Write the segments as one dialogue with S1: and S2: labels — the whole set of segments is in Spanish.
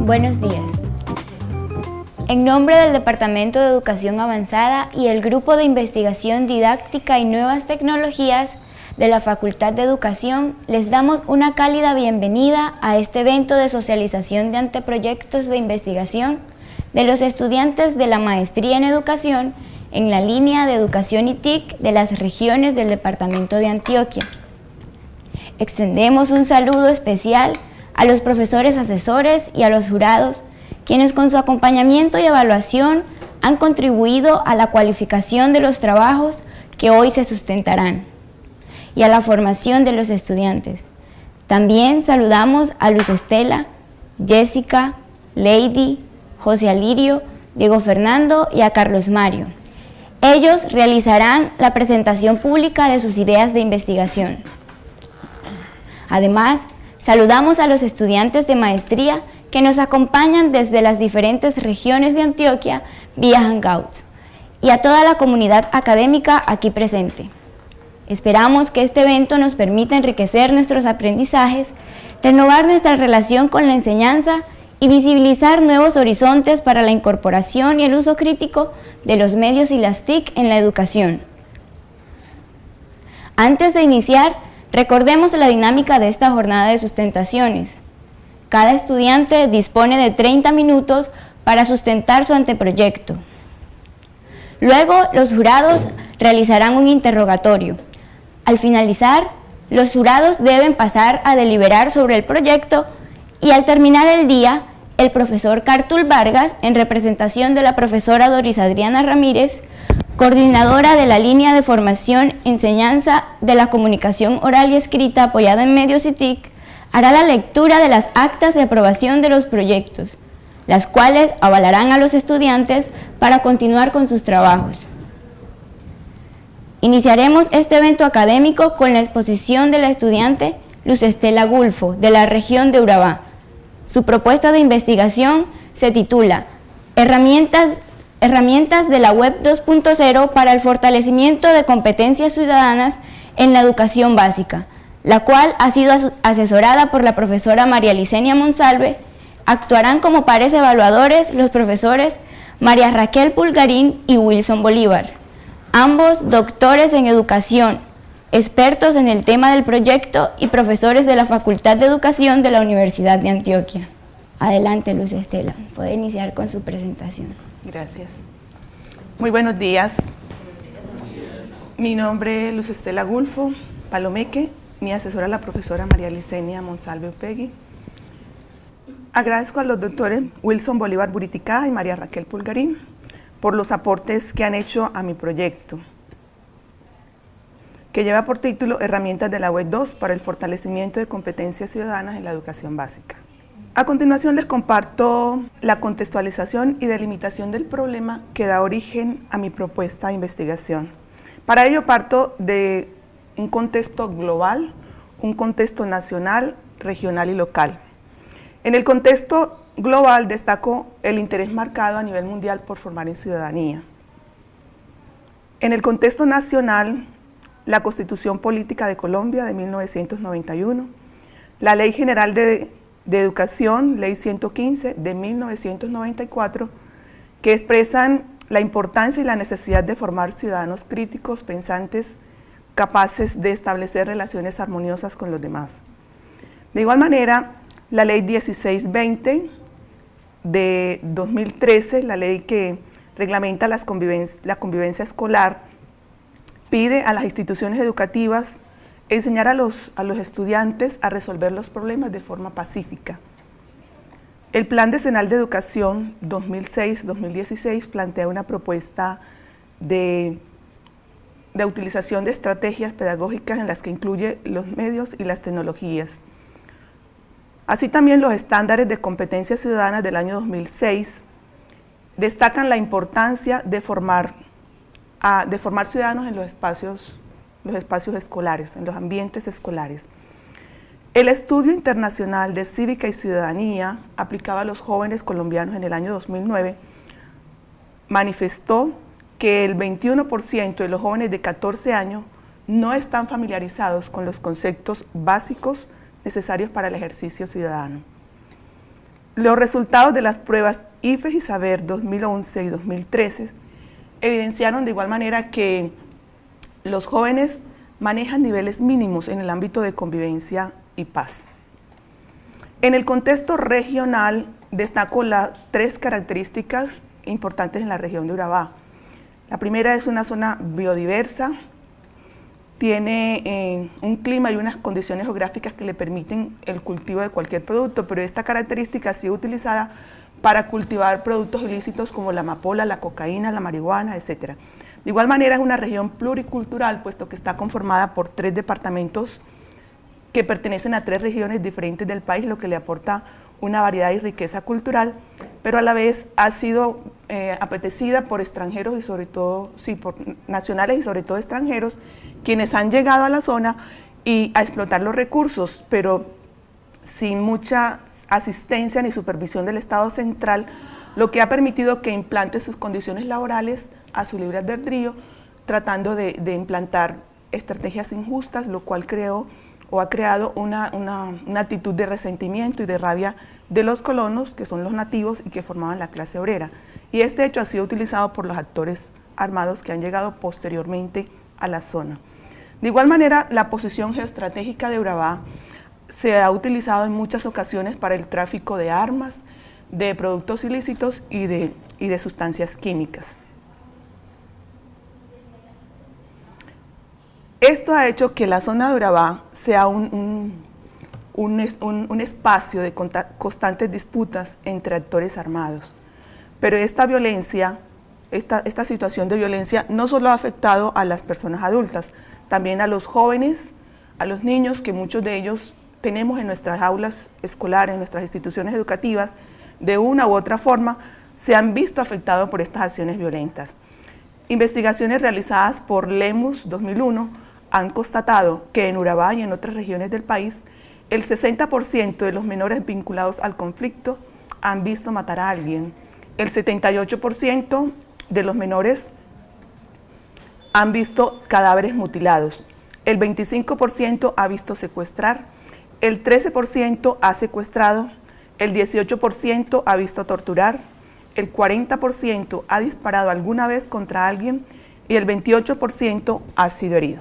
S1: Buenos días. En nombre del Departamento de Educación Avanzada y el Grupo de Investigación Didáctica y Nuevas Tecnologías de la Facultad de Educación, les damos una cálida bienvenida a este evento de socialización de anteproyectos de investigación de los estudiantes de la Maestría en Educación en la línea de Educación y TIC de las regiones del Departamento de Antioquia. Extendemos un saludo especial a los profesores asesores y a los jurados, quienes con su acompañamiento y evaluación han contribuido a la cualificación de los trabajos que hoy se sustentarán y a la formación de los estudiantes. También saludamos a Luz Estela, Jessica, Lady, José Alirio, Diego Fernando y a Carlos Mario. Ellos realizarán la presentación pública de sus ideas de investigación. Además, saludamos a los estudiantes de maestría que nos acompañan desde las diferentes regiones de Antioquia vía Hangout y a toda la comunidad académica aquí presente. Esperamos que este evento nos permita enriquecer nuestros aprendizajes, renovar nuestra relación con la enseñanza y visibilizar nuevos horizontes para la incorporación y el uso crítico de los medios y las TIC en la educación. Antes de iniciar, recordemos la dinámica de esta jornada de sustentaciones. Cada estudiante dispone de 30 minutos para sustentar su anteproyecto. Luego, los jurados realizarán un interrogatorio. Al finalizar, los jurados deben pasar a deliberar sobre el proyecto y al terminar el día, el profesor Cartul Vargas, en representación de la profesora Doris Adriana Ramírez, coordinadora de la línea de formación y enseñanza de la comunicación oral y escrita apoyada en medios y TIC, hará la lectura de las actas de aprobación de los proyectos, las cuales avalarán a los estudiantes para continuar con sus trabajos. Iniciaremos este evento académico con la exposición de la estudiante Luz Estela Gulfo, de la región de Urabá. Su propuesta de investigación se titula Herramientas de la Web 2.0 para el fortalecimiento de competencias ciudadanas en la educación básica, la cual ha sido asesorada por la profesora María Licenia Monsalve. Actuarán como pares evaluadores los profesores María Raquel Pulgarín y Wilson Bolívar, ambos doctores en educación, expertos en el tema del proyecto y profesores de la Facultad de Educación de la Universidad de Antioquia. Adelante, Luz Estela, puede iniciar con su presentación.
S2: Gracias. Muy buenos días. Mi nombre es Luz Estela Gulfo Palomeque, mi asesora la profesora María Licenia Monsalve Upegui. Agradezco a los doctores Wilson Bolívar Buriticá y María Raquel Pulgarín por los aportes que han hecho a mi proyecto, que lleva por título Herramientas de la Web 2 para el fortalecimiento de competencias ciudadanas en la educación básica. A continuación les comparto la contextualización y delimitación del problema que da origen a mi propuesta de investigación. Para ello parto de un contexto global, un contexto nacional, regional y local. En el contexto global destaco el interés marcado a nivel mundial por formar en ciudadanía. En el contexto nacional, la Constitución Política de Colombia de 1991, la Ley General de Educación, Ley 115 de 1994, que expresan la importancia y la necesidad de formar ciudadanos críticos, pensantes, capaces de establecer relaciones armoniosas con los demás. De igual manera, la Ley 1620 de 2013, la ley que reglamenta la convivencia escolar, pide a las instituciones educativas enseñar a los estudiantes a resolver los problemas de forma pacífica. El Plan Decenal de Educación 2006-2016 plantea una propuesta de utilización de estrategias pedagógicas en las que incluye los medios y las tecnologías. Así también los estándares de competencias ciudadanas del año 2006 destacan la importancia de formar ciudadanos en los espacios escolares, en los ambientes escolares. El estudio internacional de cívica y ciudadanía aplicado a los jóvenes colombianos en el año 2009 manifestó que el 21% de los jóvenes de 14 años no están familiarizados con los conceptos básicos necesarios para el ejercicio ciudadano. Los resultados de las pruebas IFES y Saber 2011 y 2013 evidenciaron de igual manera que los jóvenes manejan niveles mínimos en el ámbito de convivencia y paz. En el contexto regional destaco las 3 características importantes en la región de Urabá. La primera es una zona biodiversa, tiene un clima y unas condiciones geográficas que le permiten el cultivo de cualquier producto, pero esta característica ha sido utilizada para cultivar productos ilícitos como la amapola, la cocaína, la marihuana, etc. De igual manera es una región pluricultural, puesto que está conformada por 3 departamentos que pertenecen a 3 regiones diferentes del país, lo que le aporta una variedad y riqueza cultural, pero a la vez ha sido apetecida por extranjeros y sobre todo, sí, por nacionales y sobre todo extranjeros, quienes han llegado a la zona y a explotar los recursos, pero sin mucha asistencia ni supervisión del Estado central, lo que ha permitido que implante sus condiciones laborales a su libre albedrío, tratando de implantar estrategias injustas, lo cual ha creado una actitud de resentimiento y de rabia de los colonos, que son los nativos y que formaban la clase obrera. Y este hecho ha sido utilizado por los actores armados que han llegado posteriormente a la zona. De igual manera, la posición geoestratégica de Urabá se ha utilizado en muchas ocasiones para el tráfico de armas, de productos ilícitos y de sustancias químicas. Esto ha hecho que la zona de Urabá sea un espacio de constantes disputas entre actores armados. Pero esta violencia, esta situación de violencia no solo ha afectado a las personas adultas, también a los jóvenes, a los niños, que muchos de ellos tenemos en nuestras aulas escolares, en nuestras instituciones educativas, de una u otra forma, se han visto afectados por estas acciones violentas. Investigaciones realizadas por Lemus 2001 han constatado que en Urabá y en otras regiones del país, el 60% de los menores vinculados al conflicto han visto matar a alguien. El 78% de los menores han visto cadáveres mutilados. El 25% ha visto secuestrar. El 13% ha secuestrado. El 18% ha visto torturar. El 40% ha disparado alguna vez contra alguien y el 28% ha sido herido.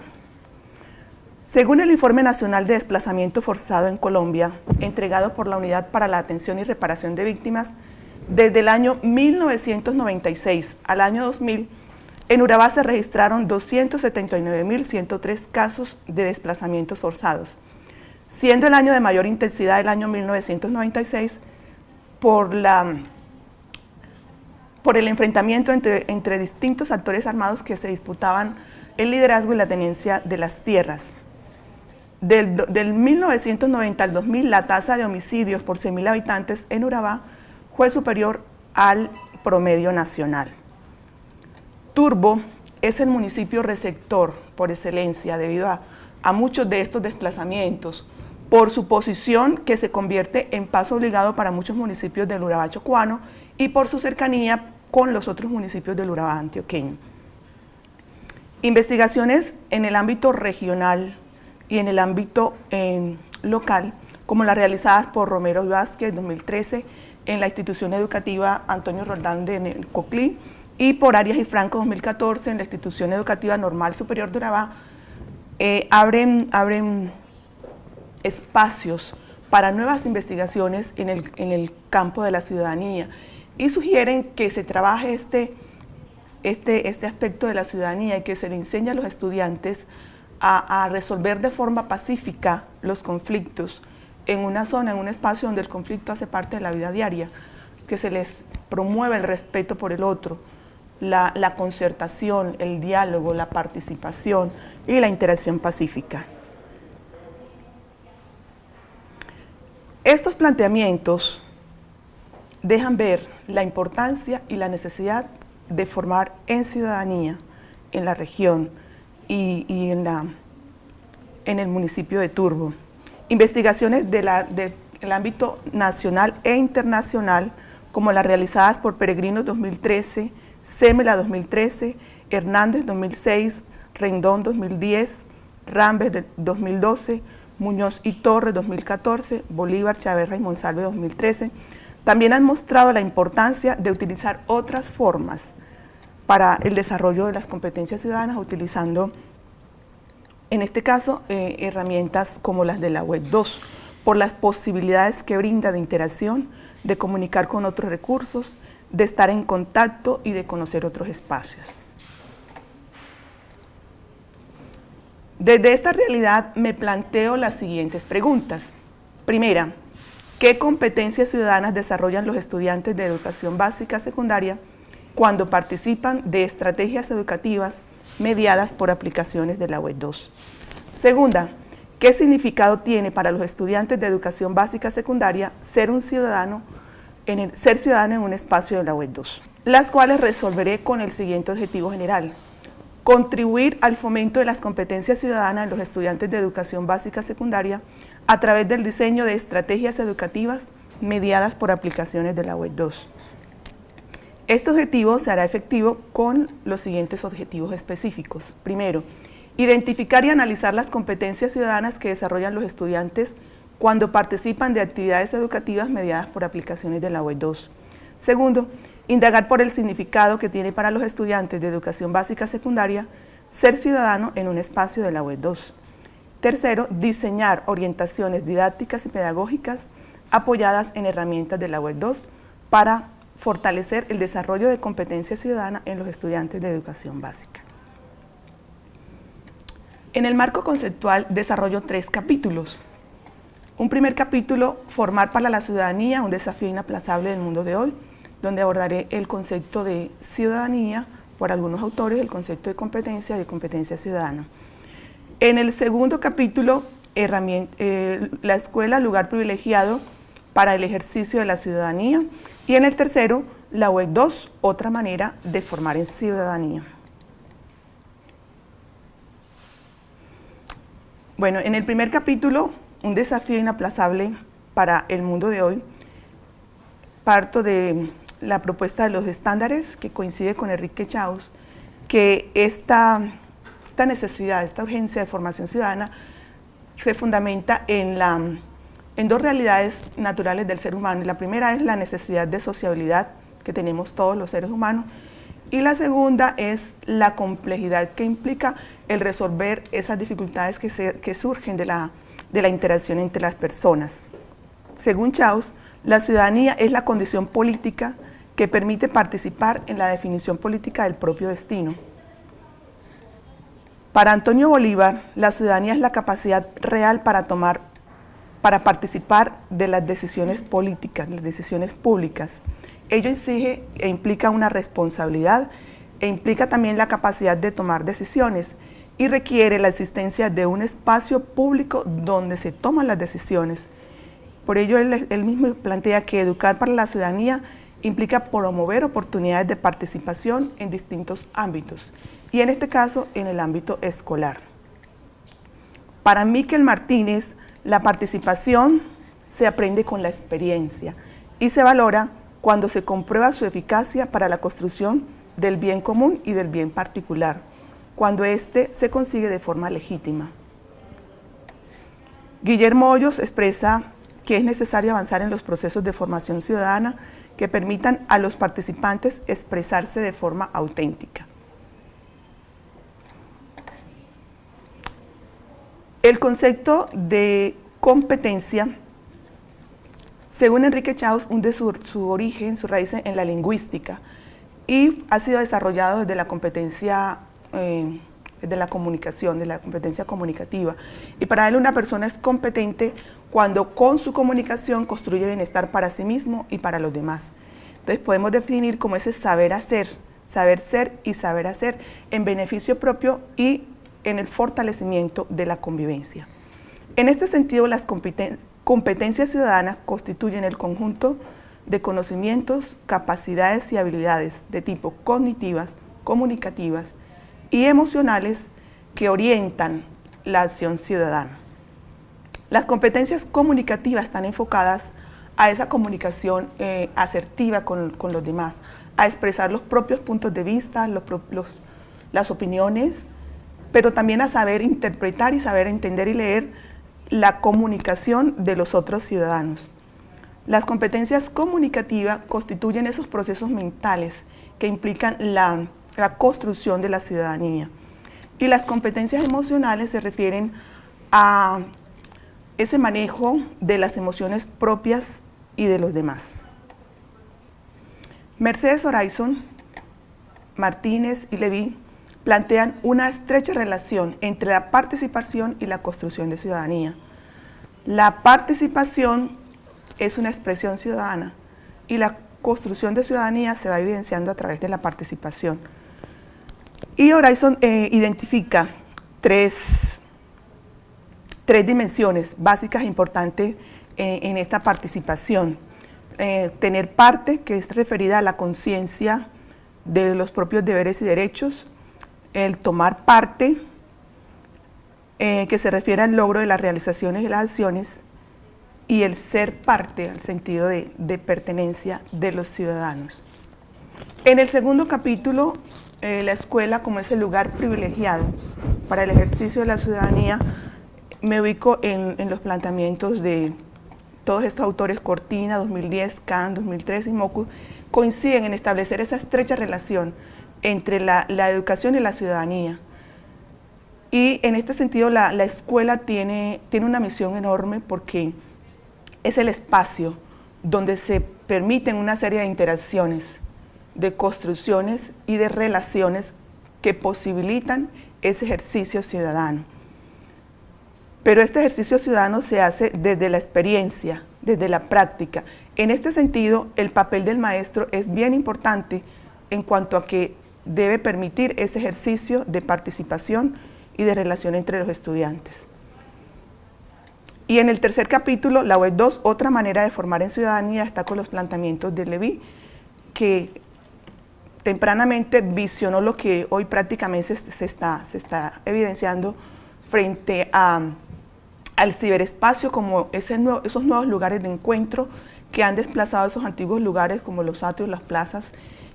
S2: Según el Informe Nacional de Desplazamiento Forzado en Colombia, entregado por la Unidad para la Atención y Reparación de Víctimas, desde el año 1996 al año 2000, en Urabá se registraron 279.103 casos de desplazamientos forzados, siendo el año de mayor intensidad el año 1996 por el enfrentamiento entre distintos actores armados que se disputaban el liderazgo y la tenencia de las tierras. Del 1990 al 2000, la tasa de homicidios por 100.000 habitantes en Urabá fue superior al promedio nacional. Turbo es el municipio receptor por excelencia debido a muchos de estos desplazamientos, por su posición que se convierte en paso obligado para muchos municipios del Urabá chocuano y por su cercanía con los otros municipios del Urabá antioqueño. Investigaciones en el ámbito regional y en el ámbito local, como las realizadas por Romero y Vázquez en 2013 en la institución educativa Antonio Roldán de Coclí y por Arias y Franco 2014 en la institución educativa Normal Superior de Urabá, abren espacios para nuevas investigaciones en el campo de la ciudadanía y sugieren que se trabaje este aspecto de la ciudadanía y que se le enseñe a los estudiantes a resolver de forma pacífica los conflictos en una zona, en un espacio donde el conflicto hace parte de la vida diaria, que se les promueva el respeto por el otro, la concertación, el diálogo, la participación y la interacción pacífica. Estos planteamientos dejan ver la importancia y la necesidad de formar en ciudadanía en la región y en el municipio de Turbo, investigaciones del ámbito nacional e internacional, como las realizadas por Peregrinos 2013, Semela 2013, Hernández 2006, Rendón 2010, Rambes 2012, Muñoz y Torres 2014, Bolívar, Chaverra y Monsalve 2013, también han mostrado la importancia de utilizar otras formas para el desarrollo de las competencias ciudadanas, utilizando, en este caso, herramientas como las de la Web 2, por las posibilidades que brinda de interacción, de comunicar con otros recursos, de estar en contacto y de conocer otros espacios. Desde esta realidad me planteo las siguientes preguntas. Primera, ¿qué competencias ciudadanas desarrollan los estudiantes de educación básica secundaria cuando participan de estrategias educativas mediadas por aplicaciones de la Web 2? Segunda, ¿qué significado tiene para los estudiantes de educación básica secundaria ser ciudadano en un espacio de la Web 2? Las cuales resolveré con el siguiente objetivo general: contribuir al fomento de las competencias ciudadanas en los estudiantes de educación básica secundaria a través del diseño de estrategias educativas mediadas por aplicaciones de la Web 2. Este objetivo se hará efectivo con los siguientes objetivos específicos. Primero, identificar y analizar las competencias ciudadanas que desarrollan los estudiantes cuando participan de actividades educativas mediadas por aplicaciones de la Web 2. Segundo, indagar por el significado que tiene para los estudiantes de educación básica secundaria ser ciudadano en un espacio de la Web 2. Tercero, diseñar orientaciones didácticas y pedagógicas apoyadas en herramientas de la Web 2 para fortalecer el desarrollo de competencia ciudadana en los estudiantes de educación básica. En el marco conceptual desarrollo 3 capítulos. Un primer capítulo, formar para la ciudadanía, un desafío inaplazable del mundo de hoy, donde abordaré el concepto de ciudadanía, por algunos autores, el concepto de competencia y de competencia ciudadana. En el segundo capítulo, la escuela, lugar privilegiado para el ejercicio de la ciudadanía, y en el tercero, la Web 2, otra manera de formar en ciudadanía. Bueno, en el primer capítulo, un desafío inaplazable para el mundo de hoy, parto de la propuesta de los estándares, que coincide con Enrique Chaus, que esta necesidad, esta urgencia de formación ciudadana se fundamenta en dos realidades naturales del ser humano. La primera es la necesidad de sociabilidad que tenemos todos los seres humanos, y la segunda es la complejidad que implica el resolver esas dificultades que surgen de la interacción entre las personas. Según Chaus, la ciudadanía es la condición política que permite participar en la definición política del propio destino. Para Antonio Bolívar, la ciudadanía es la capacidad real para participar de las decisiones políticas, las decisiones públicas. Ello exige e implica una responsabilidad e implica también la capacidad de tomar decisiones y requiere la existencia de un espacio público donde se toman las decisiones. Por ello, él mismo plantea que educar para la ciudadanía implica promover oportunidades de participación en distintos ámbitos, y en este caso, en el ámbito escolar. Para Miquel Martínez, la participación se aprende con la experiencia y se valora cuando se comprueba su eficacia para la construcción del bien común y del bien particular, cuando éste se consigue de forma legítima. Guillermo Hoyos expresa que es necesario avanzar en los procesos de formación ciudadana que permitan a los participantes expresarse de forma auténtica. El concepto de competencia, según Enrique Chaus, hunde su origen, su raíz en la lingüística, y ha sido desarrollado desde la competencia de la comunicación, de la competencia comunicativa. Y para él, una persona es competente cuando con su comunicación construye bienestar para sí mismo y para los demás. Entonces podemos definir como ese saber ser y saber hacer en beneficio propio y en el fortalecimiento de la convivencia. En este sentido, las competencias ciudadanas constituyen el conjunto de conocimientos, capacidades y habilidades de tipo cognitivas, comunicativas y emocionales que orientan la acción ciudadana. Las competencias comunicativas están enfocadas a esa comunicación asertiva con los demás, a expresar los propios puntos de vista, las opiniones, pero también a saber interpretar y saber entender y leer la comunicación de los otros ciudadanos. Las competencias comunicativas constituyen esos procesos mentales que implican la construcción de la ciudadanía. Y las competencias emocionales se refieren a ese manejo de las emociones propias y de los demás. Mercedes Horizon, Martínez y Levy plantean una estrecha relación entre la participación y la construcción de ciudadanía. La participación es una expresión ciudadana y la construcción de ciudadanía se va evidenciando a través de la participación. Y Horizon identifica tres dimensiones básicas e importantes en esta participación. Tener parte, que es referida a la conciencia de los propios deberes y derechos; el tomar parte, que se refiere al logro de las realizaciones y las acciones; y el ser parte, al sentido de pertenencia de los ciudadanos. En el segundo capítulo, la escuela como ese lugar privilegiado para el ejercicio de la ciudadanía, me ubico en los planteamientos de todos estos autores: Cortina, 2010, Kahn, 2003 y Mockus, coinciden en establecer esa estrecha relación entre la educación y la ciudadanía. Y en este sentido la escuela tiene una misión enorme, porque es el espacio donde se permiten una serie de interacciones, de construcciones y de relaciones que posibilitan ese ejercicio ciudadano. Pero este ejercicio ciudadano se hace desde la experiencia, desde la práctica. En este sentido, el papel del maestro es bien importante en cuanto a que debe permitir ese ejercicio de participación y de relación entre los estudiantes. Y en el tercer capítulo, la web 2, otra manera de formar en ciudadanía, está con los planteamientos de Levy, que tempranamente visionó lo que hoy prácticamente se está evidenciando frente al ciberespacio, como esos nuevos lugares de encuentro que han desplazado esos antiguos lugares como los atrios, las plazas,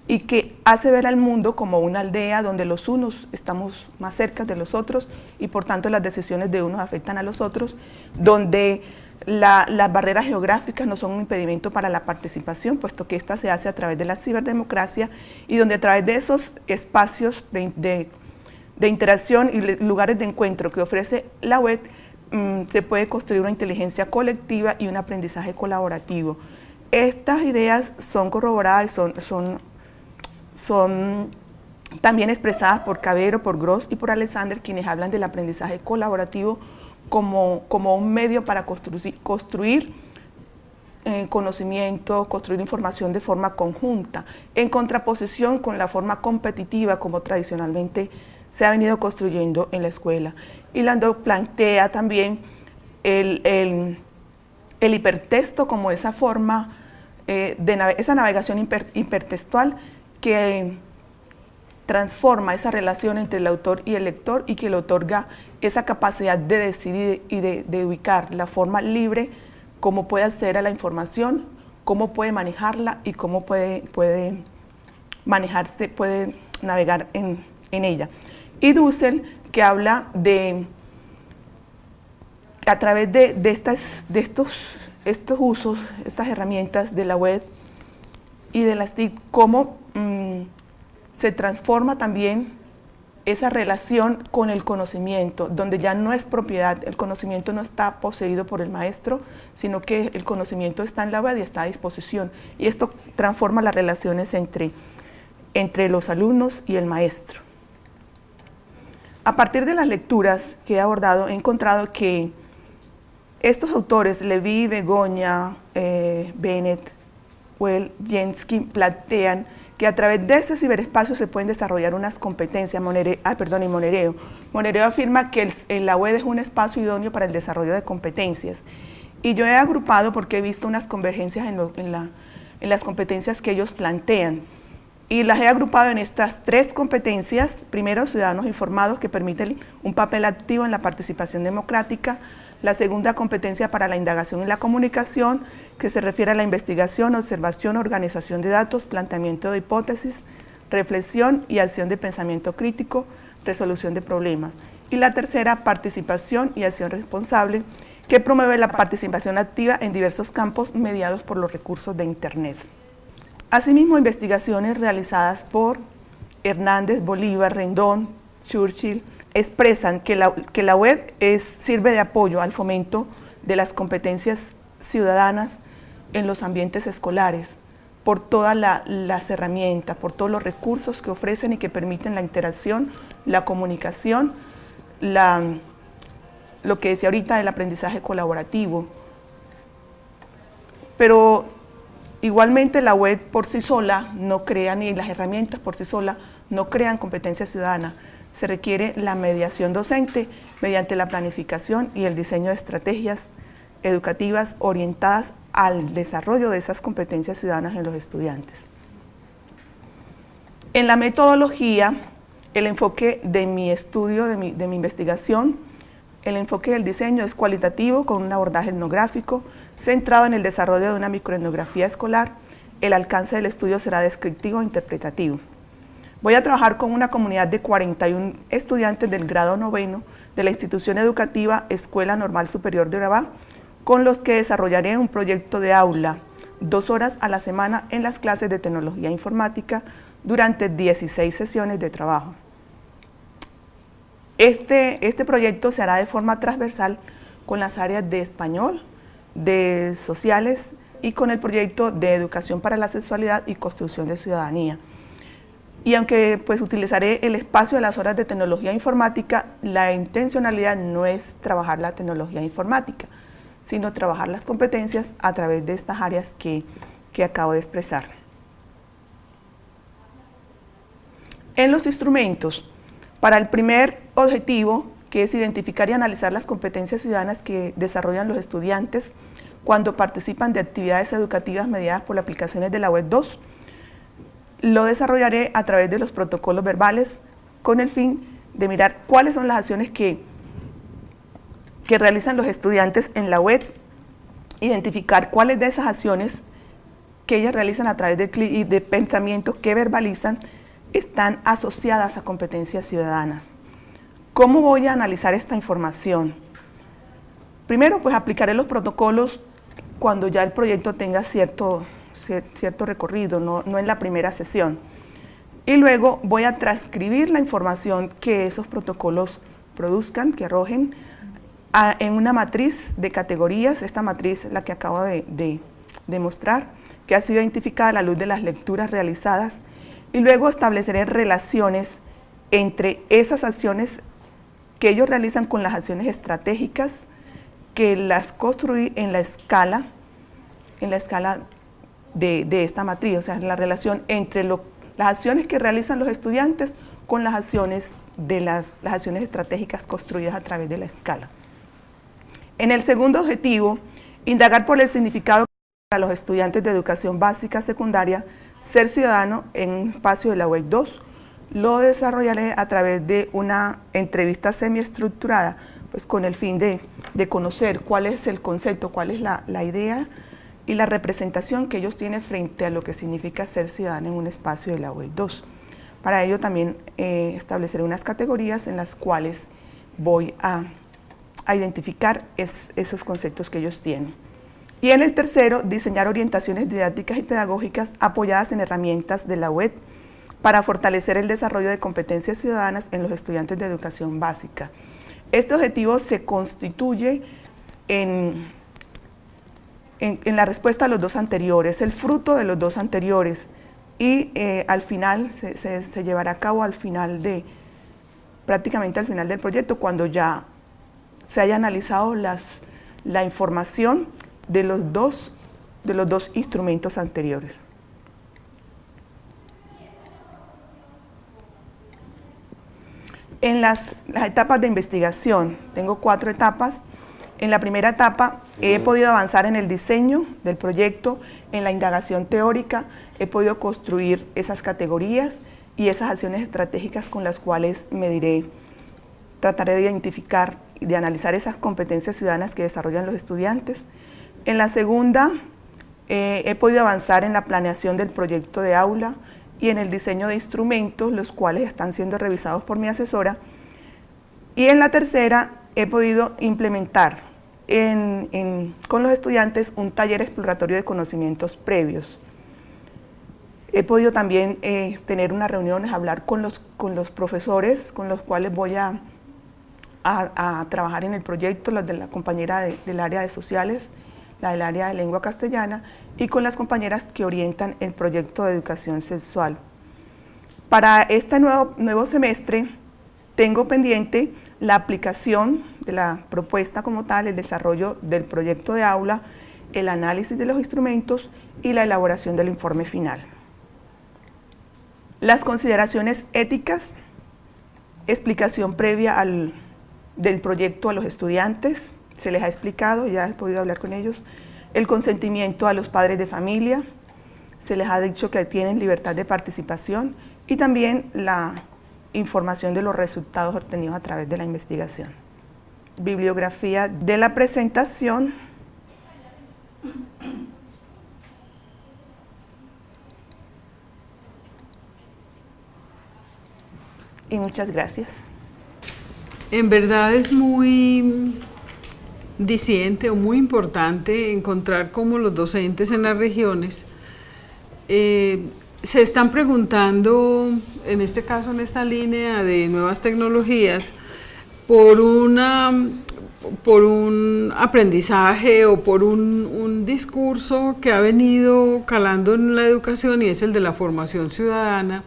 S2: y que hace ver al mundo como una aldea donde los unos estamos más cerca de los otros y por tanto las decisiones de unos afectan a los otros, donde las barreras geográficas no son un impedimento para la participación, puesto que esta se hace a través de la ciberdemocracia, y donde a través de esos espacios de interacción y lugares de encuentro que ofrece la web, se puede construir una inteligencia colectiva y un aprendizaje colaborativo. Estas ideas son corroboradas y son también expresadas por Cavero, por Gross y por Alexander, quienes hablan del aprendizaje colaborativo como un medio para construir conocimiento, construir información de forma conjunta, en contraposición con la forma competitiva como tradicionalmente se ha venido construyendo en la escuela. Y Landau plantea también el hipertexto como esa forma, esa navegación hipertextual que transforma esa relación entre el autor y el lector y que le otorga esa capacidad de decidir y de ubicar la forma libre, cómo puede acceder a la información, cómo puede manejarla y cómo puede manejarse, puede navegar en ella. Y Dussel, que habla a través de estos usos, estas herramientas de la web y de las TIC, cómo se transforma también esa relación con el conocimiento, donde ya no es propiedad, el conocimiento no está poseído por el maestro, sino que el conocimiento está en la web y está a disposición. Y esto transforma las relaciones entre los alumnos y el maestro. A partir de las lecturas que he abordado, he encontrado que estos autores, Levy, Begoña, Bennett, Well, Jensky, plantean que a través de este ciberespacio se pueden desarrollar unas competencias. Monereo afirma que la web es un espacio idóneo para el desarrollo de competencias. Y yo he agrupado porque he visto unas convergencias en las competencias que ellos plantean. Y las he agrupado en estas tres competencias. Primero, ciudadanos informados, que permiten un papel activo en la participación democrática. La segunda, competencia para la indagación y la comunicación, que se refiere a la investigación, observación, organización de datos, planteamiento de hipótesis, reflexión y acción de pensamiento crítico, resolución de problemas. Y la tercera, participación y acción responsable, que promueve la participación activa en diversos campos mediados por los recursos de Internet. Asimismo, investigaciones realizadas por Hernández, Bolívar, Rendón, Churchill, expresan que la web sirve de apoyo al fomento de las competencias ciudadanas en los ambientes escolares, por todas las herramientas, por todos los recursos que ofrecen y que permiten la interacción, la comunicación, lo que decía ahorita del aprendizaje colaborativo. Pero igualmente la web por sí sola no crea, ni las herramientas por sí solas no crean competencia ciudadana. Se requiere la mediación docente mediante la planificación y el diseño de estrategias educativas orientadas al desarrollo de esas competencias ciudadanas en los estudiantes. En la metodología, el enfoque de mi estudio, de mi investigación, el enfoque del diseño es cualitativo con un abordaje etnográfico centrado en el desarrollo de una microetnografía escolar. El alcance del estudio será descriptivo e interpretativo. Voy a trabajar con una comunidad de 41 estudiantes del grado 9º de la institución educativa Escuela Normal Superior de Urabá, con los que desarrollaré un proyecto de aula 2 horas a la semana en las clases de tecnología informática durante 16 sesiones de trabajo. Este proyecto se hará de forma transversal con las áreas de español, de sociales y con el proyecto de educación para la sexualidad y construcción de ciudadanía. Y aunque pues utilizaré el espacio de las horas de tecnología informática, la intencionalidad no es trabajar la tecnología informática, sino trabajar las competencias a través de estas áreas que acabo de expresar. En los instrumentos, para el primer objetivo, que es identificar y analizar las competencias ciudadanas que desarrollan los estudiantes cuando participan de actividades educativas mediadas por las aplicaciones de la Web 2, lo desarrollaré a través de los protocolos verbales con el fin de mirar cuáles son las acciones que realizan los estudiantes en la web, identificar cuáles de esas acciones que ellas realizan a través de pensamientos que verbalizan están asociadas a competencias ciudadanas. ¿Cómo voy a analizar esta información? Primero, pues aplicaré los protocolos cuando ya el proyecto tenga cierto recorrido, no en la primera sesión. Y luego voy a transcribir la información que esos protocolos produzcan, que arrojen, en una matriz de categorías, esta matriz la que acabo de mostrar, que ha sido identificada a la luz de las lecturas realizadas, y luego estableceré relaciones entre esas acciones que ellos realizan con las acciones estratégicas, que las construí en la escala de esta matriz, o sea, la relación entre las acciones que realizan los estudiantes con las acciones estratégicas construidas a través de la escala. En el segundo objetivo, indagar por el significado para los estudiantes de educación básica secundaria ser ciudadano en un espacio de la Web 2. Lo desarrollaré a través de una entrevista semiestructurada, pues con el fin de conocer cuál es el concepto, cuál es la idea y la representación que ellos tienen frente a lo que significa ser ciudadano en un espacio de la Web 2. Para ello también estableceré unas categorías en las cuales voy a identificar esos conceptos que ellos tienen. Y en el tercero, diseñar orientaciones didácticas y pedagógicas apoyadas en herramientas de la web para fortalecer el desarrollo de competencias ciudadanas en los estudiantes de educación básica. Este objetivo se constituye en la respuesta a los dos anteriores, el fruto de los dos anteriores, y al final se llevará a cabo prácticamente al final del proyecto, cuando ya se haya analizado la información de los dos instrumentos anteriores. En las etapas de investigación, tengo 4 etapas. En la primera etapa he podido avanzar en el diseño del proyecto, en la indagación teórica, he podido construir esas categorías y esas acciones estratégicas con las cuales mediré trataré de identificar y de analizar esas competencias ciudadanas que desarrollan los estudiantes. En la segunda, he podido avanzar en la planeación del proyecto de aula y en el diseño de instrumentos, los cuales están siendo revisados por mi asesora. Y en la tercera, he podido implementar con los estudiantes un taller exploratorio de conocimientos previos. He podido también tener unas reuniones, hablar con los profesores con los cuales voy a trabajar en el proyecto, los de la compañera del área de sociales, la del área de lengua castellana, y con las compañeras que orientan el proyecto de educación sexual. Para este nuevo semestre tengo pendiente la aplicación de la propuesta como tal, el desarrollo del proyecto de aula, el análisis de los instrumentos y la elaboración del informe final. Las consideraciones éticas, explicación previa del proyecto a los estudiantes, se les ha explicado, ya he podido hablar con ellos, el consentimiento a los padres de familia, se les ha dicho que tienen libertad de participación y también la información de los resultados obtenidos a través de la investigación. Bibliografía de la presentación. Y muchas gracias.
S3: En verdad es muy diciente o muy importante encontrar cómo los docentes en las regiones se están preguntando, en este caso en esta línea de nuevas tecnologías, por un aprendizaje o por un discurso que ha venido calando en la educación, y es el de la formación ciudadana,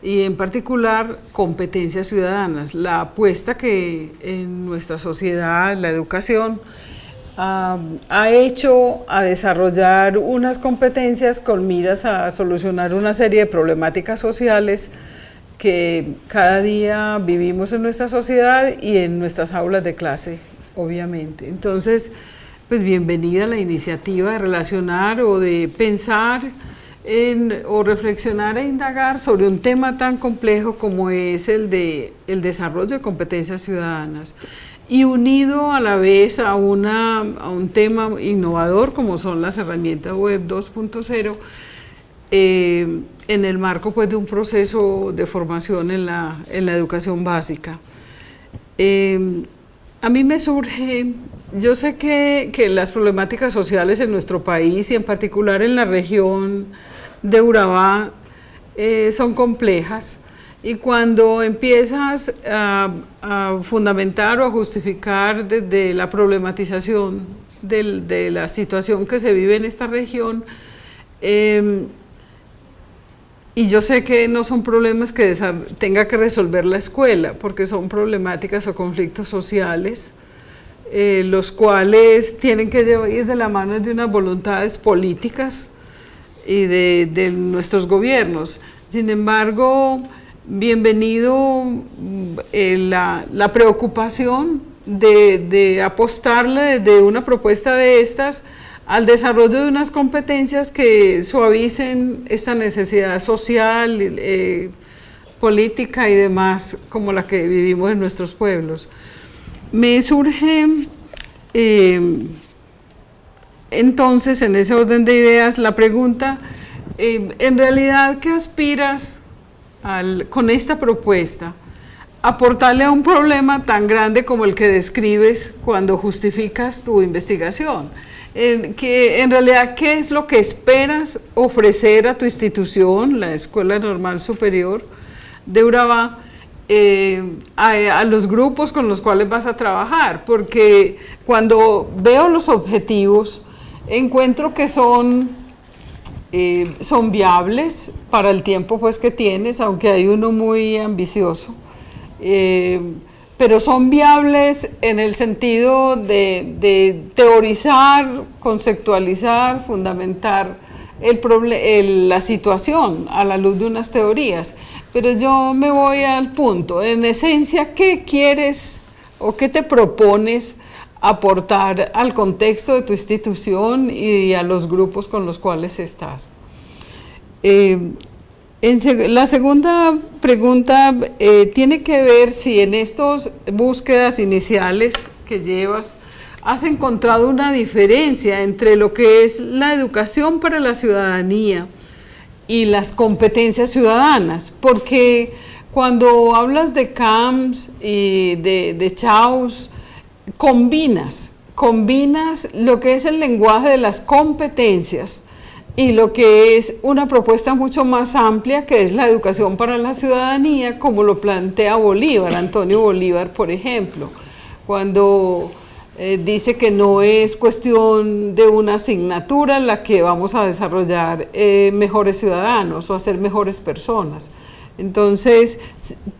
S3: y en particular competencias ciudadanas, la apuesta que en nuestra sociedad, la educación, ha hecho a desarrollar unas competencias con miras a solucionar una serie de problemáticas sociales que cada día vivimos en nuestra sociedad y en nuestras aulas de clase, obviamente. Entonces, pues bienvenida a la iniciativa de relacionar o de pensar o reflexionar e indagar sobre un tema tan complejo como es el desarrollo de competencias ciudadanas, y unido a la vez a un tema innovador como son las herramientas web 2.0, en el marco pues de un proceso de formación en la educación básica. A mí me surge, yo sé que las problemáticas sociales en nuestro país y en particular en la región de Urabá son complejas, y cuando empiezas a fundamentar o a justificar desde la problematización de la situación que se vive en esta región, y yo sé que no son problemas que tenga que resolver la escuela, porque son problemáticas o conflictos sociales, los cuales tienen que ir de la mano de unas voluntades políticas y de nuestros gobiernos. Sin embargo, bienvenido la preocupación de apostarle desde una propuesta de estas al desarrollo de unas competencias que suavicen esta necesidad social, política y demás, como la que vivimos en nuestros pueblos. Me surge entonces, en ese orden de ideas, la pregunta, en realidad, ¿qué aspiras con esta propuesta? Aportarle a un problema tan grande como el que describes cuando justificas tu investigación. Que en realidad, ¿qué es lo que esperas ofrecer a tu institución, la Escuela Normal Superior de Urabá, a los grupos con los cuales vas a trabajar? Porque cuando veo los objetivos, encuentro que son viables para el tiempo pues, que tienes, aunque hay uno muy ambicioso. Pero son viables en el sentido de teorizar, conceptualizar, fundamentar la situación a la luz de unas teorías. Pero yo me voy al punto, en esencia, ¿qué quieres o qué te propones aportar al contexto de tu institución y a los grupos con los cuales estás? La segunda pregunta tiene que ver si en estas búsquedas iniciales que llevas has encontrado una diferencia entre lo que es la educación para la ciudadanía y las competencias ciudadanas, porque cuando hablas de CAMS y de CHAOS, combinas lo que es el lenguaje de las competencias y lo que es una propuesta mucho más amplia, que es la educación para la ciudadanía, como lo plantea Bolívar, Antonio Bolívar, por ejemplo, cuando dice que no es cuestión de una asignatura la que vamos a desarrollar mejores ciudadanos o hacer mejores personas. Entonces,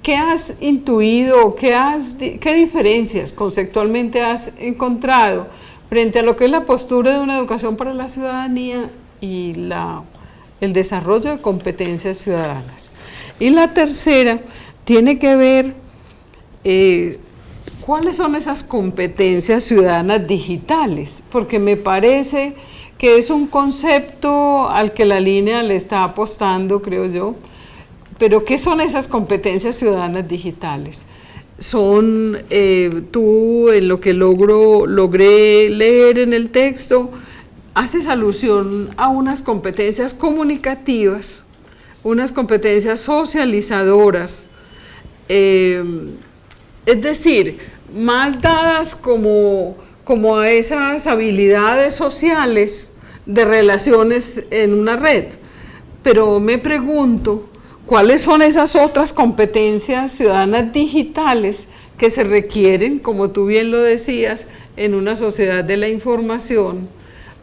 S3: ¿qué has intuido, qué diferencias conceptualmente has encontrado frente a lo que es la postura de una educación para la ciudadanía y el desarrollo de competencias ciudadanas? Y la tercera tiene que ver cuáles son esas competencias ciudadanas digitales, porque me parece que es un concepto al que la línea le está apostando, creo yo. Pero ¿qué son esas competencias ciudadanas digitales? Son, tú en lo que logré leer en el texto, haces alusión a unas competencias comunicativas, unas competencias socializadoras, es decir, más dadas como a esas habilidades sociales de relaciones en una red. Pero me pregunto, ¿cuáles son esas otras competencias ciudadanas digitales que se requieren, como tú bien lo decías, en una sociedad de la información,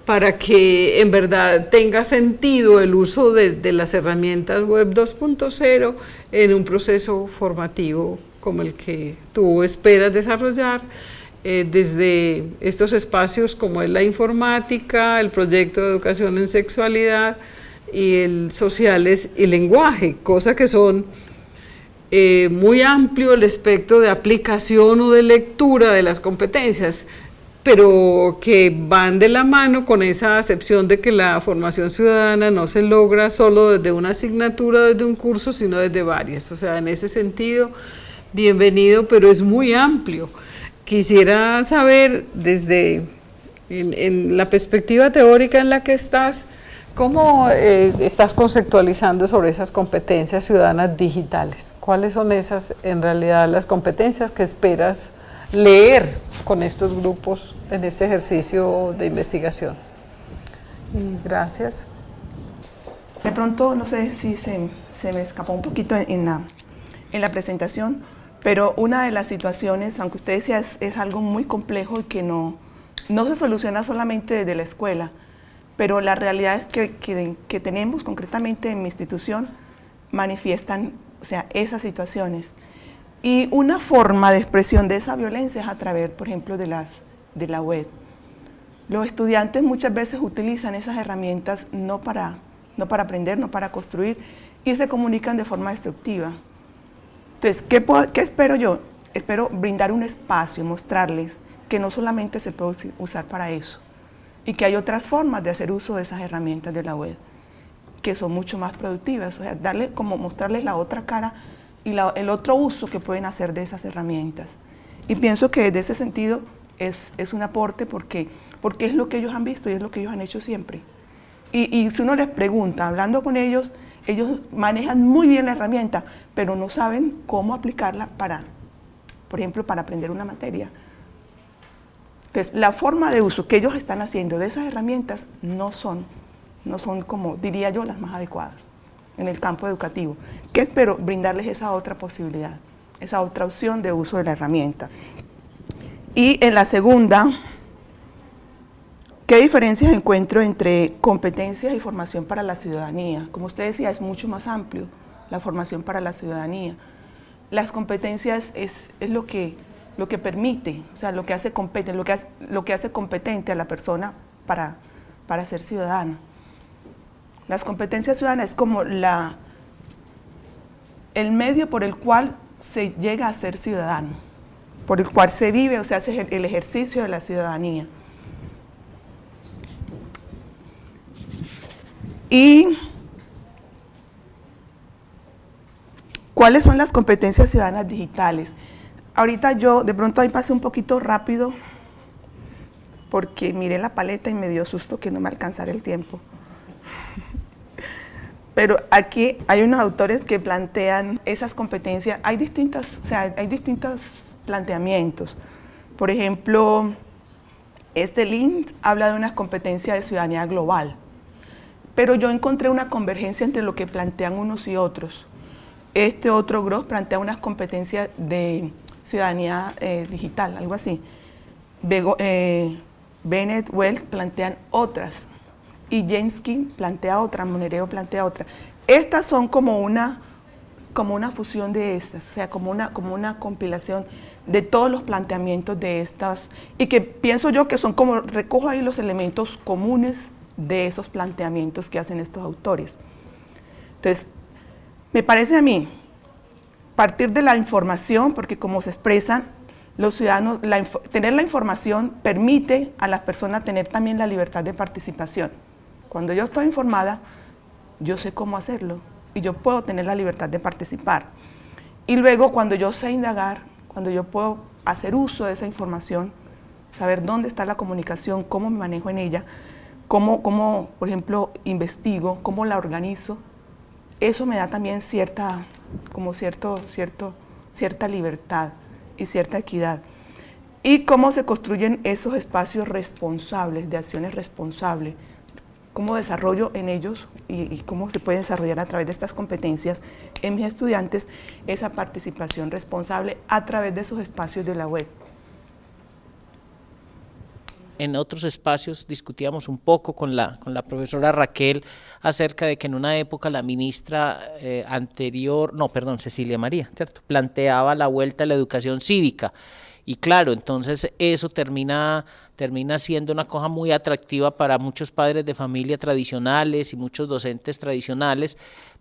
S3: para que en verdad tenga sentido el uso de las herramientas web 2.0 en un proceso formativo como el que tú esperas desarrollar desde estos espacios como es la informática, el proyecto de educación en sexualidad y el sociales y lenguaje, cosa que son muy amplio el espectro de aplicación o de lectura de las competencias, pero que van de la mano con esa acepción de que la formación ciudadana no se logra solo desde una asignatura, desde un curso, sino desde varias. O sea, en ese sentido, bienvenido, pero es muy amplio. Quisiera saber, desde en la perspectiva teórica en la que estás, ¿cómo estás conceptualizando sobre esas competencias ciudadanas digitales? ¿Cuáles son esas, en realidad, las competencias que esperas leer con estos grupos en este ejercicio de investigación? Y gracias.
S2: De pronto, no sé si se me escapó un poquito en la presentación, pero una de las situaciones, aunque usted decía, es algo muy complejo y que no se soluciona solamente desde la escuela, pero la realidad es que tenemos concretamente en mi institución manifiestan, o sea, esas situaciones. Y una forma de expresión de esa violencia es a través, por ejemplo, de la web. Los estudiantes muchas veces utilizan esas herramientas no para aprender, no para construir, y se comunican de forma destructiva. Entonces, ¿qué espero yo? Espero brindar un espacio, mostrarles que no solamente se puede usar para eso, y que hay otras formas de hacer uso de esas herramientas de la web, que son mucho más productivas, o sea, mostrarles la otra cara y el otro uso que pueden hacer de esas herramientas. Y pienso que desde ese sentido es un aporte porque es lo que ellos han visto y es lo que ellos han hecho siempre. Y si uno les pregunta, hablando con ellos manejan muy bien la herramienta, pero no saben cómo aplicarla por ejemplo, para aprender una materia. Entonces, la forma de uso que ellos están haciendo de esas herramientas no son como, diría yo, las más adecuadas en el campo educativo. ¿Qué espero? Brindarles esa otra posibilidad, esa otra opción de uso de la herramienta. Y en la segunda, ¿qué diferencias encuentro entre competencias y formación para la ciudadanía? Como usted decía, es mucho más amplio la formación para la ciudadanía. Las competencias es lo que permite, o sea, lo que hace competente a la persona para ser ciudadana. Las competencias ciudadanas es como el medio por el cual se llega a ser ciudadano, por el cual se vive, o sea, hace el ejercicio de la ciudadanía. Y ¿Cuáles son las competencias ciudadanas digitales? Ahorita yo, de pronto ahí pasé un poquito rápido, porque miré la paleta y me dio susto que no me alcanzara el tiempo. Pero aquí hay unos autores que plantean esas competencias, hay distintos planteamientos. Por ejemplo, este link habla de una competencia de ciudadanía global, pero yo encontré una convergencia entre lo que plantean unos y otros. Este otro Gross plantea unas competencias de ciudadanía digital, algo así. Bennett, Wells plantean otras, y Jensky plantea otra, Monereo plantea otra. Estas son como una fusión de estas, o sea, como una compilación de todos los planteamientos de estas, y que pienso yo que son como, recojo ahí los elementos comunes de esos planteamientos que hacen estos autores. Entonces, me parece a mí, partir de la información, porque como se expresan los ciudadanos, tener la información permite a las personas tener también la libertad de participación. Cuando yo estoy informada, yo sé cómo hacerlo y yo puedo tener la libertad de participar. Y luego cuando yo sé indagar, cuando yo puedo hacer uso de esa información, saber dónde está la comunicación, cómo me manejo en ella, cómo por ejemplo, investigo, cómo la organizo, eso me da también cierta libertad y cierta equidad. Y cómo se construyen esos espacios responsables, de acciones responsables, cómo desarrollo en ellos y cómo se puede desarrollar a través de estas competencias en mis estudiantes esa participación responsable a través de esos espacios de la web.
S4: En otros espacios discutíamos un poco con la profesora Raquel acerca de que en una época la ministra Cecilia María, ¿cierto?, planteaba la vuelta a la educación cívica. Y claro, entonces eso termina siendo una cosa muy atractiva para muchos padres de familia tradicionales y muchos docentes tradicionales,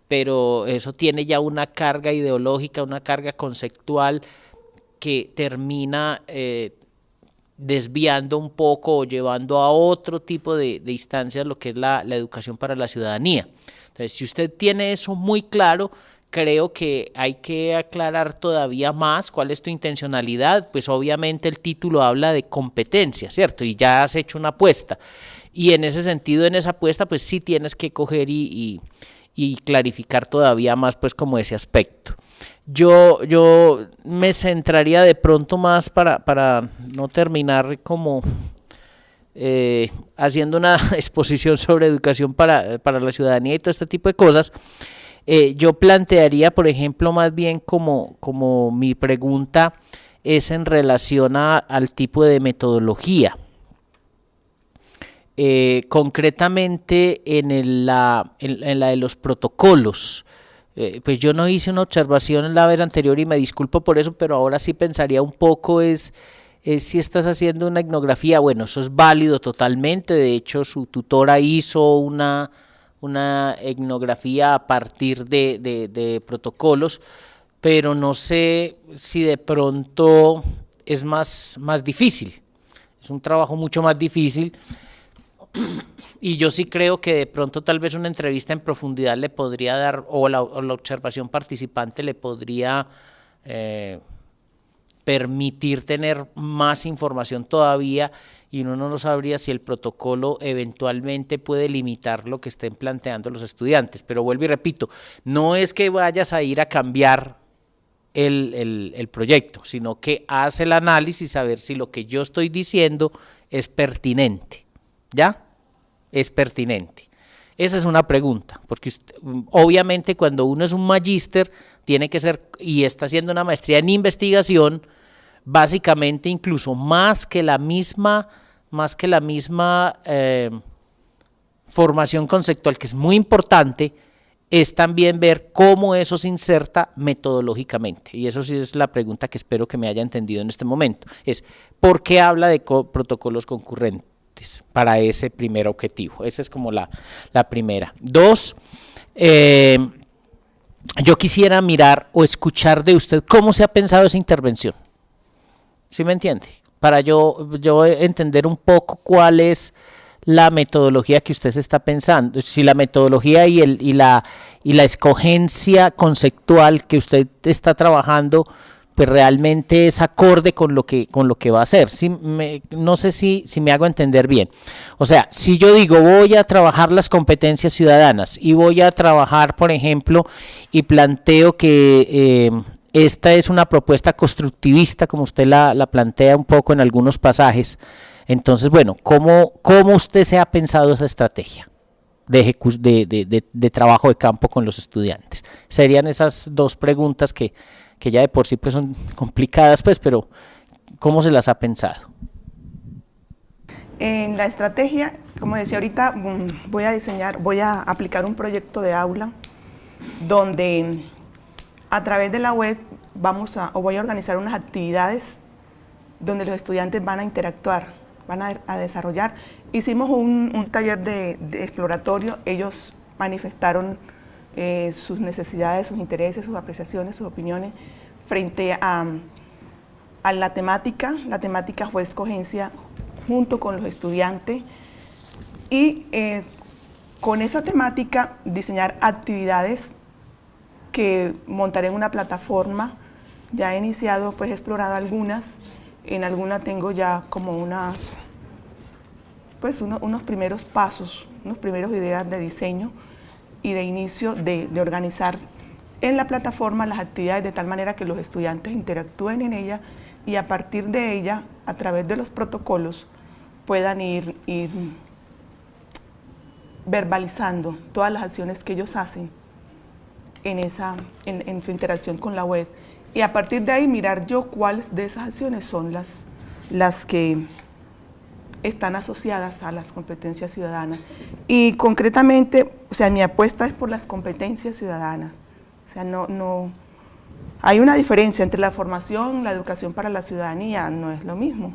S4: pero eso tiene ya una carga ideológica, una carga conceptual que termina desviando un poco o llevando a otro tipo de instancias lo que es la educación para la ciudadanía. Entonces, si usted tiene eso muy claro, creo que hay que aclarar todavía más cuál es tu intencionalidad. Pues obviamente el título habla de competencia, ¿cierto? Y ya has hecho una apuesta. Y en ese sentido, en esa apuesta, pues sí tienes que coger y clarificar todavía más, pues, como ese aspecto. Yo me centraría de pronto más para no terminar como haciendo una exposición sobre educación para la ciudadanía y todo este tipo de cosas. Yo plantearía, por ejemplo, más bien como mi pregunta es en relación al tipo de metodología. Concretamente en la de los protocolos. Pues yo no hice una observación en la vez anterior y me disculpo por eso, pero ahora sí pensaría un poco es si estás haciendo una etnografía. Bueno, eso es válido totalmente. De hecho, su tutora hizo una etnografía a partir de protocolos, pero no sé si de pronto es más difícil, es un trabajo mucho más difícil, y yo sí creo que de pronto tal vez una entrevista en profundidad le podría dar, o la observación participante le podría permitir tener más información todavía, y uno no sabría si el protocolo eventualmente puede limitar lo que estén planteando los estudiantes. Pero vuelvo y repito, no es que vayas a ir a cambiar el proyecto, sino que haz el análisis a ver si lo que yo estoy diciendo es pertinente, ¿ya? Es pertinente. Esa es una pregunta, porque obviamente cuando uno es un magíster tiene que ser, y está haciendo una maestría en investigación, básicamente incluso más que la misma formación conceptual, que es muy importante, es también ver cómo eso se inserta metodológicamente. Y eso sí es la pregunta que espero que me haya entendido en este momento. Es, ¿por qué habla de protocolos concurrentes para ese primer objetivo? Esa es como la primera. Dos, yo quisiera mirar o escuchar de usted cómo se ha pensado esa intervención. ¿Sí me entiende? Para yo entender un poco cuál es la metodología que usted se está pensando, si la metodología y la escogencia conceptual que usted está trabajando pues realmente es acorde con lo que va a hacer. No sé si me hago entender bien. O sea, si yo digo voy a trabajar las competencias ciudadanas y voy a trabajar, por ejemplo, y planteo que esta es una propuesta constructivista, como usted la plantea un poco en algunos pasajes, entonces, bueno, ¿cómo usted se ha pensado esa estrategia de trabajo de campo con los estudiantes? Serían esas dos preguntas que ya de por sí pues son complicadas, pues, pero ¿cómo se las ha pensado?
S2: En la estrategia, como decía ahorita, voy a aplicar un proyecto de aula donde a través de la web voy a organizar unas actividades donde los estudiantes van a interactuar, van a desarrollar. Hicimos un taller de exploratorio, ellos manifestaron sus necesidades, sus intereses, sus apreciaciones, sus opiniones frente a la temática. La temática fue escogencia junto con los estudiantes y con esa temática diseñar actividades que montaré en una plataforma. Ya he iniciado, pues he explorado algunas, en algunas tengo ya como unos primeros pasos, unos primeros ideas de diseño y de inicio de organizar en la plataforma las actividades de tal manera que los estudiantes interactúen en ella y a partir de ella, a través de los protocolos, puedan ir verbalizando todas las acciones que ellos hacen en su interacción con la web. Y a partir de ahí mirar yo cuáles de esas acciones son las que están asociadas a las competencias ciudadanas. Y concretamente, o sea, mi apuesta es por las competencias ciudadanas. O sea, no hay una diferencia entre la formación, la educación para la ciudadanía, no es lo mismo.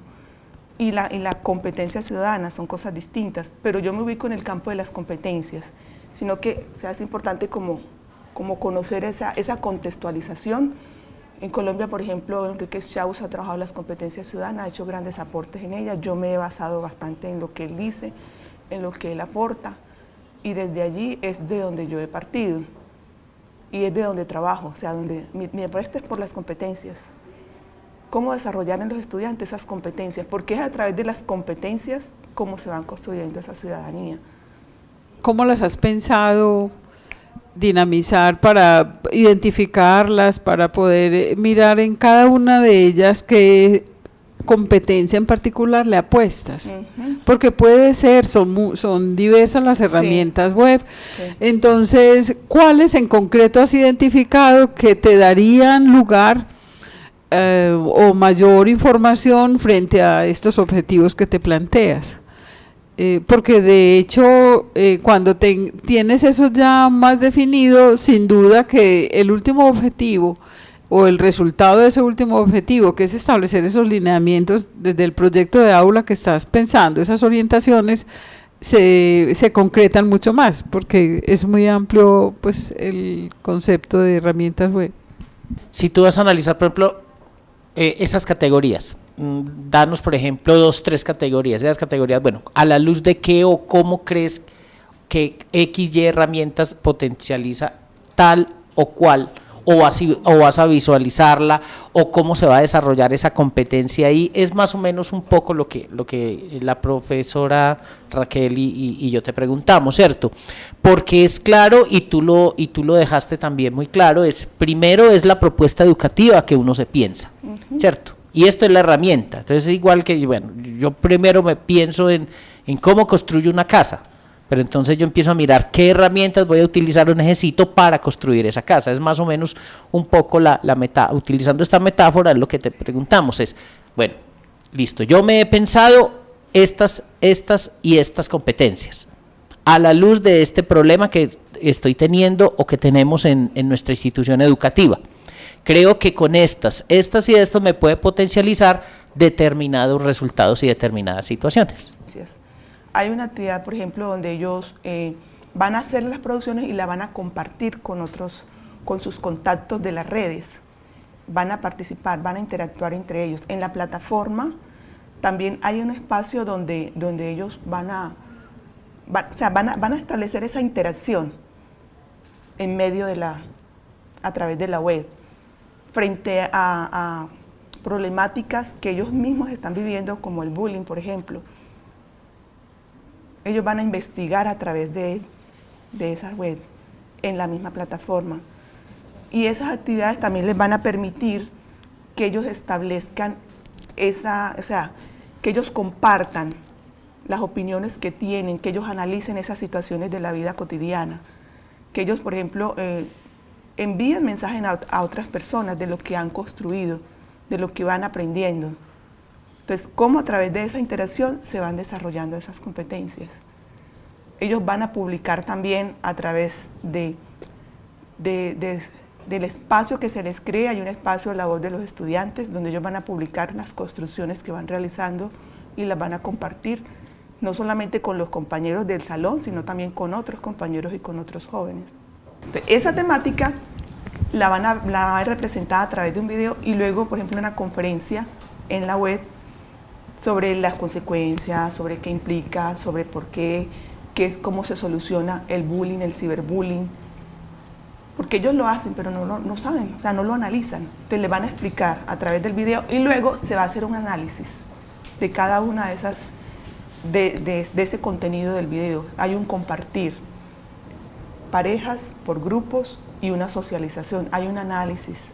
S2: Y la competencia ciudadana son cosas distintas, pero yo me ubico en el campo de las competencias, sino que o sea, es importante como conocer esa contextualización. En Colombia, por ejemplo, Enrique Schaus ha trabajado las competencias ciudadanas, ha hecho grandes aportes en ellas. Yo me he basado bastante en lo que él dice, en lo que él aporta, y desde allí es de donde yo he partido y es de donde trabajo. O sea, mi apuesta es por las competencias. Cómo desarrollar en los estudiantes esas competencias, porque es a través de las competencias cómo se van construyendo esa ciudadanía.
S3: ¿Cómo las has pensado dinamizar para identificarlas, para poder mirar en cada una de ellas qué competencia en particular le apuestas? Porque puede ser, son diversas las herramientas web. Sí. Entonces, ¿cuáles en concreto has identificado que te darían lugar o mayor información frente a estos objetivos que te planteas? Porque de hecho cuando tienes eso ya más definido, sin duda que el último objetivo o el resultado de ese último objetivo, que es establecer esos lineamientos desde el proyecto de aula que estás pensando, esas orientaciones se concretan mucho más, porque es muy amplio pues el concepto de herramientas web.
S4: Si tú vas a analizar, por ejemplo, esas categorías, danos, por ejemplo, 2, 3 categorías. Esas categorías, bueno, ¿a la luz de qué o cómo crees que X, Y herramientas potencializa tal o cual, o vas a visualizarla, o cómo se va a desarrollar esa competencia ahí? Es más o menos un poco lo que la profesora Raquel y yo te preguntamos, ¿cierto? Porque es claro, y tú lo dejaste también muy claro, primero es la propuesta educativa que uno se piensa, ¿cierto? Y esto es la herramienta. Entonces es igual que, bueno, yo primero me pienso en cómo construyo una casa, pero entonces yo empiezo a mirar qué herramientas voy a utilizar o necesito para construir esa casa. Es más o menos un poco utilizando esta metáfora, es lo que te preguntamos, es, bueno, listo, yo me he pensado estas y estas competencias a la luz de este problema que estoy teniendo o que tenemos en nuestra institución educativa. Creo que con estas y esto me puede potencializar determinados resultados y determinadas situaciones.
S2: Así es. Hay una actividad, por ejemplo, donde ellos van a hacer las producciones y la van a compartir con sus contactos de las redes. Van a participar, van a interactuar entre ellos. En la plataforma también hay un espacio donde ellos van a van a establecer esa interacción en medio a través de la web, frente a problemáticas que ellos mismos están viviendo, como el bullying, por ejemplo. Ellos van a investigar a través de esa web, en la misma plataforma. Y esas actividades también les van a permitir que ellos establezcan que ellos compartan las opiniones que tienen, que ellos analicen esas situaciones de la vida cotidiana, que ellos, por ejemplo, envíen mensajes a otras personas de lo que han construido, de lo que van aprendiendo. Entonces, cómo a través de esa interacción se van desarrollando esas competencias. Ellos van a publicar también a través del espacio que se les crea, hay un espacio de la voz de los estudiantes, donde ellos van a publicar las construcciones que van realizando y las van a compartir, no solamente con los compañeros del salón, sino también con otros compañeros y con otros jóvenes. Entonces, esa temática la van a representar a través de un video y luego, por ejemplo, una conferencia en la web sobre las consecuencias, sobre qué implica, sobre por qué cómo se soluciona el bullying, el ciberbullying. Porque ellos lo hacen, pero no saben, no lo analizan. Entonces les van a explicar a través del video y luego se va a hacer un análisis de cada una de esas, de ese contenido del video. Hay un compartir, parejas por grupos y una socialización. Hay un análisis,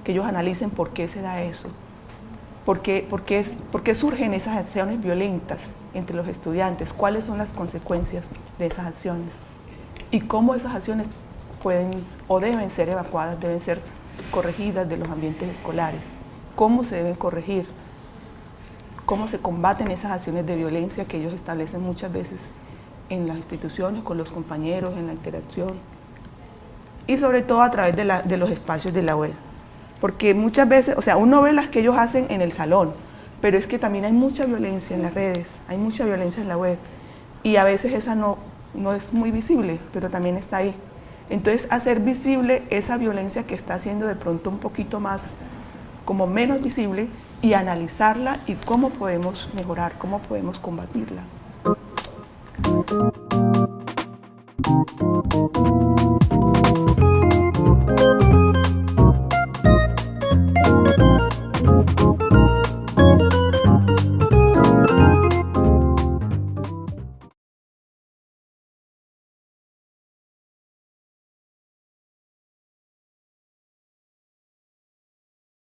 S2: que ellos analicen por qué se da eso, por qué surgen esas acciones violentas entre los estudiantes, cuáles son las consecuencias de esas acciones y cómo esas acciones pueden o deben ser evacuadas, deben ser corregidas de los ambientes escolares, cómo se deben corregir, cómo se combaten esas acciones de violencia que ellos establecen muchas veces en las instituciones, con los compañeros, en la interacción y sobre todo a través de los espacios de la web. Porque muchas veces, uno ve las que ellos hacen en el salón, pero es que también hay mucha violencia en las redes, hay mucha violencia en la web y a veces esa no es muy visible, pero también está ahí. Entonces, hacer visible esa violencia que está siendo de pronto un poquito más, como menos visible, y analizarla y cómo podemos mejorar, cómo podemos combatirla.